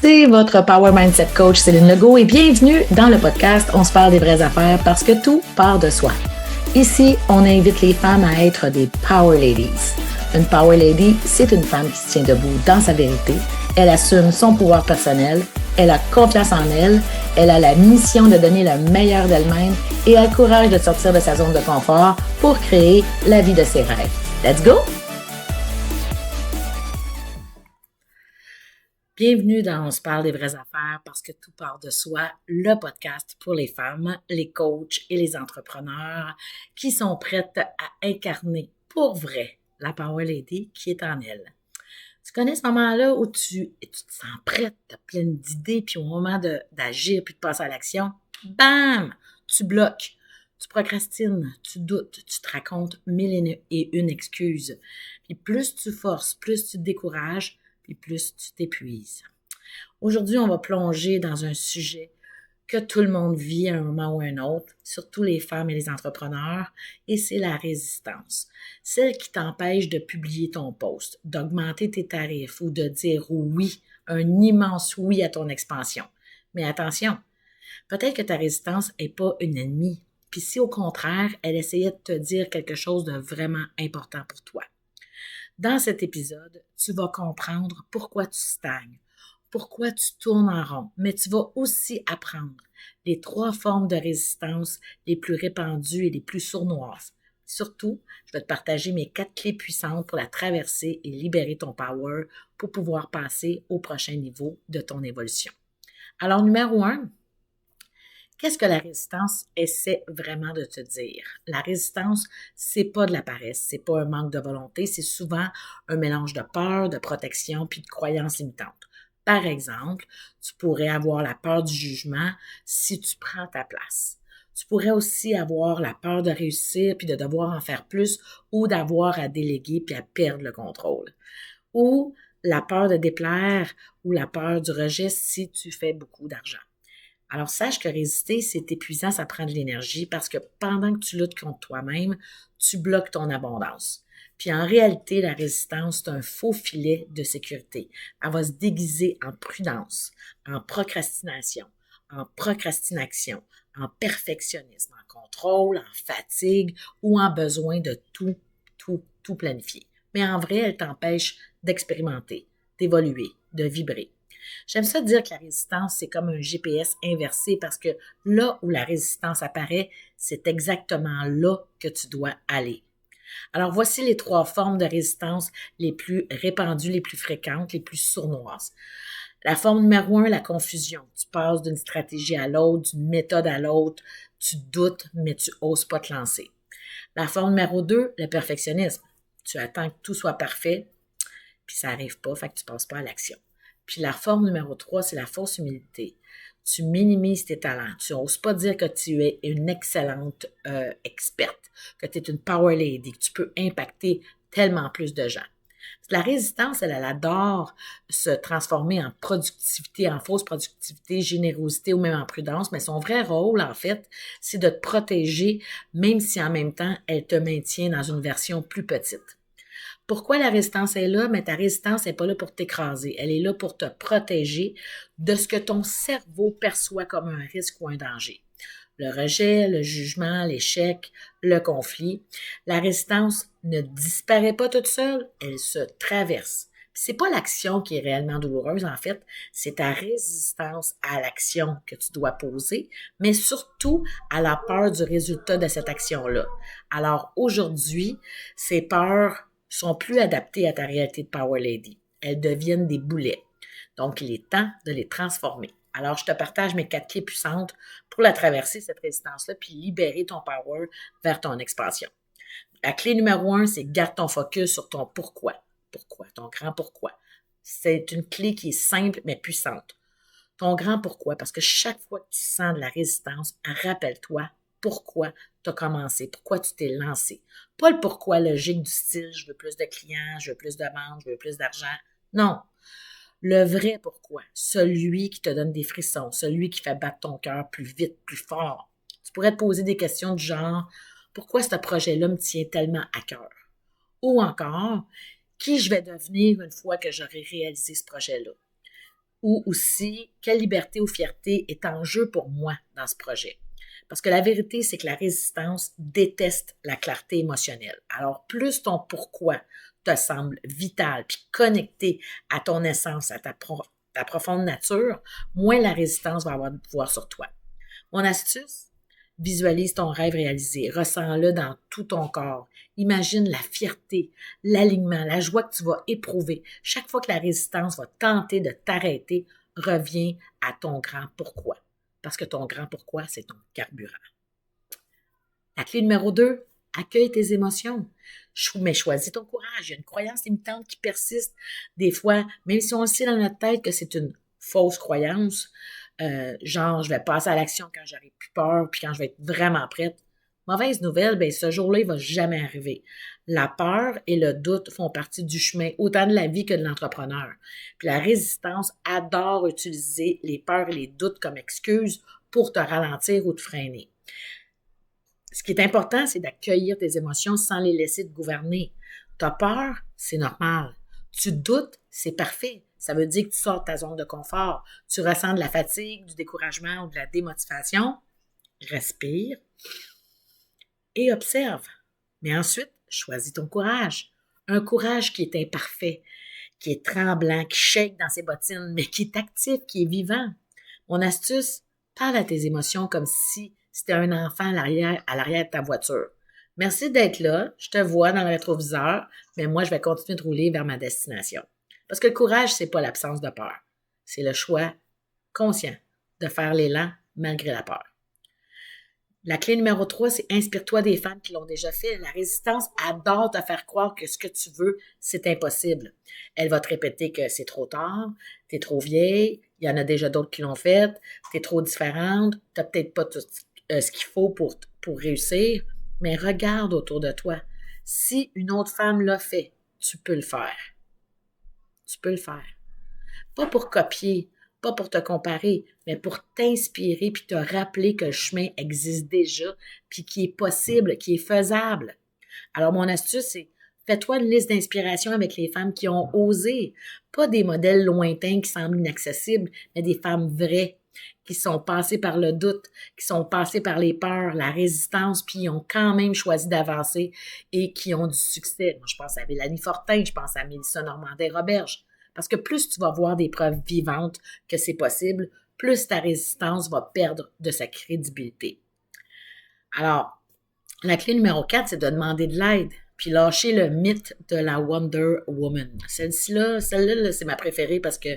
C'est votre Power Mindset Coach Céline Legault et bienvenue dans le podcast On se parle des vraies affaires parce que tout part de soi. Ici, on invite les femmes à être des Power Ladies. Une Power Lady, c'est une femme qui se tient debout dans sa vérité. Elle assume son pouvoir personnel, elle a confiance en elle, elle a la mission de donner le meilleur d'elle-même et a le courage de sortir de sa zone de confort pour créer la vie de ses rêves. Let's go! Bienvenue dans On se parle des vraies affaires parce que tout part de soi, le podcast pour les femmes, les coachs et les entrepreneurs qui sont prêtes à incarner pour vrai la Power Lady qui est en elles. Tu connais ce moment-là où tu te sens prête, tu as plein d'idées, puis au moment d'agir puis de passer à l'action, bam, tu bloques, tu procrastines, tu doutes, tu te racontes mille et une excuses. Puis plus tu forces, plus tu te décourages, puis plus tu t'épuises. Aujourd'hui, on va plonger dans un sujet que tout le monde vit à un moment ou à un autre, surtout les femmes et les entrepreneurs, et c'est la résistance. Celle qui t'empêche de publier ton post, d'augmenter tes tarifs ou de dire oui, un immense oui à ton expansion. Mais attention, peut-être que ta résistance n'est pas une ennemie, puis si au contraire, elle essayait de te dire quelque chose de vraiment important pour toi. Dans cet épisode, tu vas comprendre pourquoi tu stagnes, pourquoi tu tournes en rond, mais tu vas aussi apprendre les 3 formes de résistance les plus répandues et les plus sournoises. Surtout, je vais te partager mes 4 clés puissantes pour la traverser et libérer ton power pour pouvoir passer au prochain niveau de ton évolution. Alors, numéro 1, qu'est-ce que la résistance essaie vraiment de te dire? La résistance, c'est pas de la paresse, c'est pas un manque de volonté, c'est souvent un mélange de peur, de protection puis de croyances limitantes. Par exemple, tu pourrais avoir la peur du jugement si tu prends ta place. Tu pourrais aussi avoir la peur de réussir puis de devoir en faire plus ou d'avoir à déléguer puis à perdre le contrôle. Ou la peur de déplaire ou la peur du rejet si tu fais beaucoup d'argent. Alors, sache que résister, c'est épuisant, ça prend de l'énergie parce que pendant que tu luttes contre toi-même, tu bloques ton abondance. Puis en réalité, la résistance, c'est un faux filet de sécurité. Elle va se déguiser en prudence, en procrastination, en perfectionnisme, en contrôle, en fatigue ou en besoin de tout planifier. Mais en vrai, elle t'empêche d'expérimenter, d'évoluer, de vibrer. J'aime ça dire que la résistance, c'est comme un GPS inversé parce que là où la résistance apparaît, c'est exactement là que tu dois aller. Alors, voici les 3 formes de résistance les plus répandues, les plus fréquentes, les plus sournoises. La forme numéro 1, la confusion. Tu passes d'une stratégie à l'autre, d'une méthode à l'autre, tu doutes, mais tu oses pas te lancer. La forme numéro 2, le perfectionnisme. Tu attends que tout soit parfait, puis ça n'arrive pas, fait que tu passes pas à l'action. Puis la forme numéro 3, c'est la fausse humilité. Tu minimises tes talents. Tu n'oses pas dire que tu es une excellente experte, que tu es une power lady, que tu peux impacter tellement plus de gens. La résistance, elle adore se transformer en productivité, en fausse productivité, générosité ou même en prudence, mais son vrai rôle, en fait, c'est de te protéger, même si en même temps, elle te maintient dans une version plus petite. Pourquoi la résistance est là? Mais ta résistance n'est pas là pour t'écraser. Elle est là pour te protéger de ce que ton cerveau perçoit comme un risque ou un danger. Le rejet, le jugement, l'échec, le conflit. La résistance ne disparaît pas toute seule, elle se traverse. C'est pas l'action qui est réellement douloureuse, en fait, c'est ta résistance à l'action que tu dois poser, mais surtout à la peur du résultat de cette action-là. Alors aujourd'hui, ces peurs sont plus adaptées à ta réalité de Power Lady. Elles deviennent des boulets. Donc, il est temps de les transformer. Alors, je te partage mes 4 clés puissantes pour la traverser, cette résistance-là, puis libérer ton power vers ton expansion. La clé numéro 1, c'est garde ton focus sur ton pourquoi. Pourquoi? Ton grand pourquoi. C'est une clé qui est simple, mais puissante. Ton grand pourquoi, parce que chaque fois que tu sens de la résistance, rappelle-toi pourquoi tu as commencé, pourquoi tu t'es lancé. Pas le pourquoi logique du style, je veux plus de clients, je veux plus de ventes, je veux plus d'argent. Non. Le vrai pourquoi, celui qui te donne des frissons, celui qui fait battre ton cœur plus vite, plus fort. Tu pourrais te poser des questions du genre, pourquoi ce projet-là me tient tellement à cœur? Ou encore, qui je vais devenir une fois que j'aurai réalisé ce projet-là? ou aussi quelle liberté ou fierté est en jeu pour moi dans ce projet. Parce que la vérité, c'est que la résistance déteste la clarté émotionnelle. Alors, plus ton pourquoi te semble vital puis connecté à ton essence, à ta profonde nature, moins la résistance va avoir de pouvoir sur toi. Mon astuce, visualise ton rêve réalisé, ressens-le dans tout ton corps. Imagine la fierté, l'alignement, la joie que tu vas éprouver. Chaque fois que la résistance va tenter de t'arrêter, reviens à ton grand pourquoi. Parce que ton grand pourquoi, c'est ton carburant. La clé numéro 2, accueille tes émotions. Mais choisis ton courage. Il y a une croyance limitante qui persiste. Des fois, même si on le sait dans notre tête que c'est une fausse croyance, genre, je vais passer à l'action quand j'aurai plus peur, puis quand je vais être vraiment prête. Mauvaise nouvelle, ben ce jour-là, il va jamais arriver. La peur et le doute font partie du chemin, autant de la vie que de l'entrepreneur. Puis la résistance adore utiliser les peurs et les doutes comme excuse pour te ralentir ou te freiner. Ce qui est important, c'est d'accueillir tes émotions sans les laisser te gouverner. T'as peur, c'est normal. Tu doutes, c'est parfait. Ça veut dire que tu sors de ta zone de confort. Tu ressens de la fatigue, du découragement ou de la démotivation. Respire et observe. Mais ensuite, choisis ton courage. Un courage qui est imparfait, qui est tremblant, qui shake dans ses bottines, mais qui est actif, qui est vivant. Mon astuce, parle à tes émotions comme si c'était un enfant à l'arrière de ta voiture. Merci d'être là, je te vois dans le rétroviseur, mais moi, je vais continuer de rouler vers ma destination. Parce que le courage, c'est pas l'absence de peur. C'est le choix conscient de faire l'élan malgré la peur. La clé numéro 3, c'est inspire-toi des femmes qui l'ont déjà fait. La résistance adore te faire croire que ce que tu veux, c'est impossible. Elle va te répéter que c'est trop tard, t'es trop vieille, il y en a déjà d'autres qui l'ont fait, t'es trop différente, t'as peut-être pas tout ce qu'il faut pour réussir, mais regarde autour de toi. Si une autre femme l'a fait, tu peux le faire. Tu peux le faire. Pas pour copier, pas pour te comparer, mais pour t'inspirer puis te rappeler que le chemin existe déjà puis qui est possible, qui est faisable. Alors, mon astuce, c'est fais-toi une liste d'inspiration avec les femmes qui ont osé. Pas des modèles lointains qui semblent inaccessibles, mais des femmes vraies qui sont passées par le doute, qui sont passées par les peurs, la résistance, puis ont quand même choisi d'avancer et qui ont du succès. Moi, je pense à Mélanie Fortin, je pense à Mélissa Normandin-Roberge. Parce que plus tu vas voir des preuves vivantes que c'est possible, plus ta résistance va perdre de sa crédibilité. Alors, la clé numéro 4, c'est de demander de l'aide, puis lâcher le mythe de la Wonder Woman. Celle-là, c'est ma préférée parce que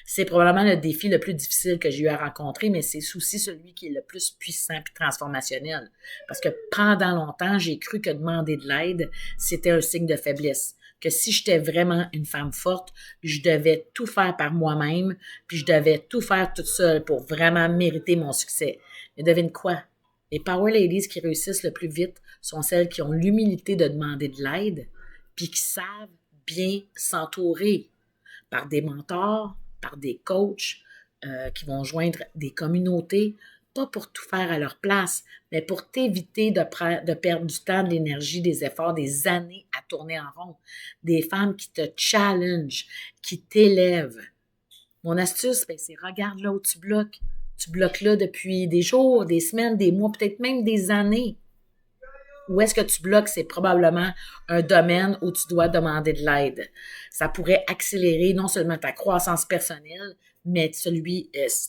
c'est probablement le défi le plus difficile que j'ai eu à rencontrer, mais c'est aussi celui qui est le plus puissant et transformationnel. Parce que pendant longtemps, j'ai cru que demander de l'aide, c'était un signe de faiblesse. Que si j'étais vraiment une femme forte, je devais tout faire par moi-même, puis je devais tout faire toute seule pour vraiment mériter mon succès. Mais devine quoi? Les Power Ladies qui réussissent le plus vite sont celles qui ont l'humilité de demander de l'aide, puis qui savent bien s'entourer par des mentors, par des coachs qui vont joindre des communautés, pas pour tout faire à leur place, mais pour t'éviter de perdre du temps, de l'énergie, des efforts, des années à tourner en rond. Des femmes qui te challenge, qui t'élèvent. Mon astuce, c'est regarde là où tu bloques. Tu bloques là depuis des jours, des semaines, des mois, peut-être même des années. Où est-ce que tu bloques? C'est probablement un domaine où tu dois demander de l'aide. Ça pourrait accélérer non seulement ta croissance personnelle, mais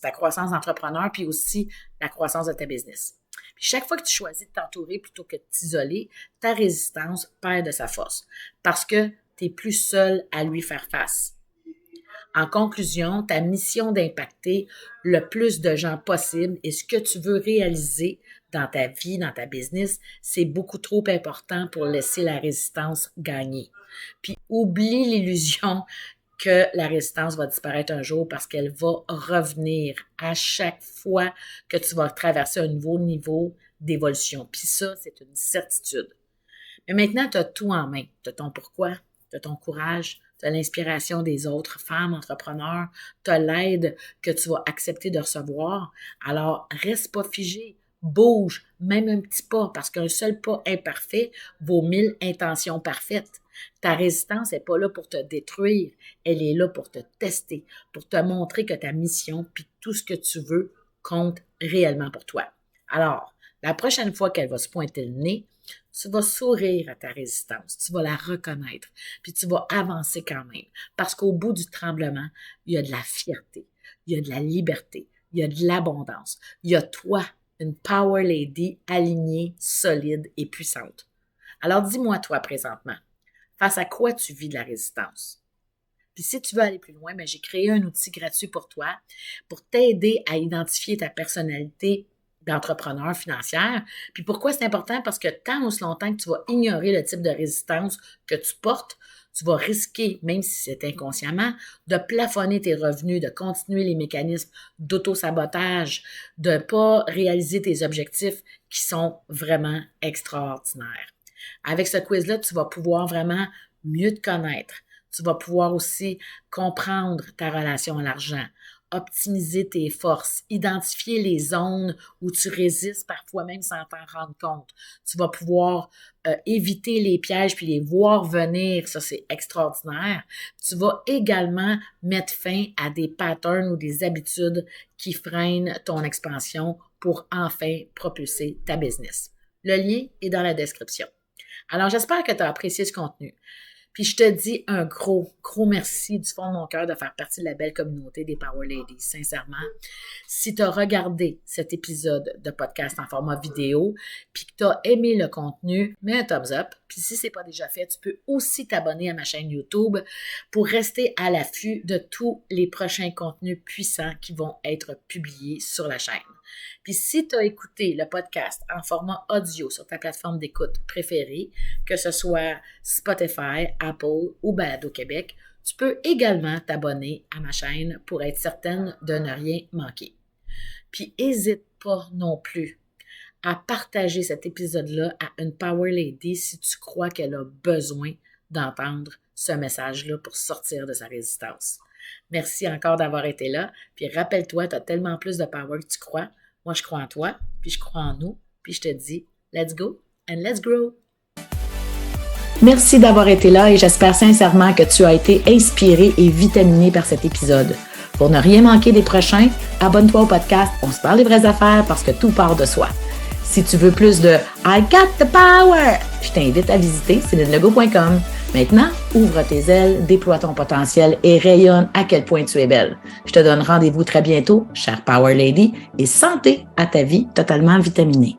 ta croissance d'entrepreneur, puis aussi la croissance de ta business. Puis chaque fois que tu choisis de t'entourer plutôt que de t'isoler, ta résistance perd de sa force parce que tu n'es plus seul à lui faire face. En conclusion, ta mission d'impacter le plus de gens possible et ce que tu veux réaliser dans ta vie, dans ta business, c'est beaucoup trop important pour laisser la résistance gagner. Puis oublie l'illusion que la résistance va disparaître un jour parce qu'elle va revenir à chaque fois que tu vas traverser un nouveau niveau d'évolution. Puis ça, c'est une certitude. Mais maintenant, tu as tout en main. Tu as ton pourquoi, tu as ton courage, tu as l'inspiration des autres femmes entrepreneurs, tu as l'aide que tu vas accepter de recevoir. Alors, reste pas figé, bouge, même un petit pas, parce qu'un seul pas imparfait vaut 1000 intentions parfaites. Ta résistance n'est pas là pour te détruire, elle est là pour te tester, pour te montrer que ta mission puis tout ce que tu veux compte réellement pour toi. Alors, la prochaine fois qu'elle va se pointer le nez, tu vas sourire à ta résistance, tu vas la reconnaître, puis tu vas avancer quand même. Parce qu'au bout du tremblement, il y a de la fierté, il y a de la liberté, il y a de l'abondance. Il y a toi, une Power Lady alignée, solide et puissante. Alors dis-moi toi présentement, face à quoi tu vis de la résistance? Puis si tu veux aller plus loin, j'ai créé un outil gratuit pour toi pour t'aider à identifier ta personnalité d'entrepreneur financière. Puis pourquoi c'est important? Parce que tant ou si longtemps que tu vas ignorer le type de résistance que tu portes, tu vas risquer, même si c'est inconsciemment, de plafonner tes revenus, de continuer les mécanismes d'auto-sabotage, de ne pas réaliser tes objectifs qui sont vraiment extraordinaires. Avec ce quiz-là, tu vas pouvoir vraiment mieux te connaître. Tu vas pouvoir aussi comprendre ta relation à l'argent, optimiser tes forces, identifier les zones où tu résistes parfois même sans t'en rendre compte. Tu vas pouvoir éviter les pièges puis les voir venir, ça c'est extraordinaire. Tu vas également mettre fin à des patterns ou des habitudes qui freinent ton expansion pour enfin propulser ta business. Le lien est dans la description. Alors j'espère que tu as apprécié ce contenu. Puis je te dis un gros merci du fond de mon cœur de faire partie de la belle communauté des Power Ladies, sincèrement. Si tu as regardé cet épisode de podcast en format vidéo, puis que tu as aimé le contenu, mets un thumbs up. Puis si ce n'est pas déjà fait, tu peux aussi t'abonner à ma chaîne YouTube pour rester à l'affût de tous les prochains contenus puissants qui vont être publiés sur la chaîne. Puis si tu as écouté le podcast en format audio sur ta plateforme d'écoute préférée, que ce soit Spotify, Apple ou Balado Québec, tu peux également t'abonner à ma chaîne pour être certaine de ne rien manquer. Puis n'hésite pas non plus à partager cet épisode-là à une Power Lady si tu crois qu'elle a besoin d'entendre ce message-là pour sortir de sa résistance. Merci encore d'avoir été là. Puis rappelle-toi, tu as tellement plus de power que tu crois. Moi, je crois en toi, puis je crois en nous. Puis je te dis, let's go and let's grow. Merci d'avoir été là et j'espère sincèrement que tu as été inspiré et vitaminé par cet épisode. Pour ne rien manquer des prochains, abonne-toi au podcast On se parle des vraies affaires parce que tout part de soi. Si tu veux plus de I got the power, je t'invite à visiter CelineLegault.com. Maintenant, ouvre tes ailes, déploie ton potentiel et rayonne à quel point tu es belle. Je te donne rendez-vous très bientôt, chère Power Lady, et santé à ta vie totalement vitaminée.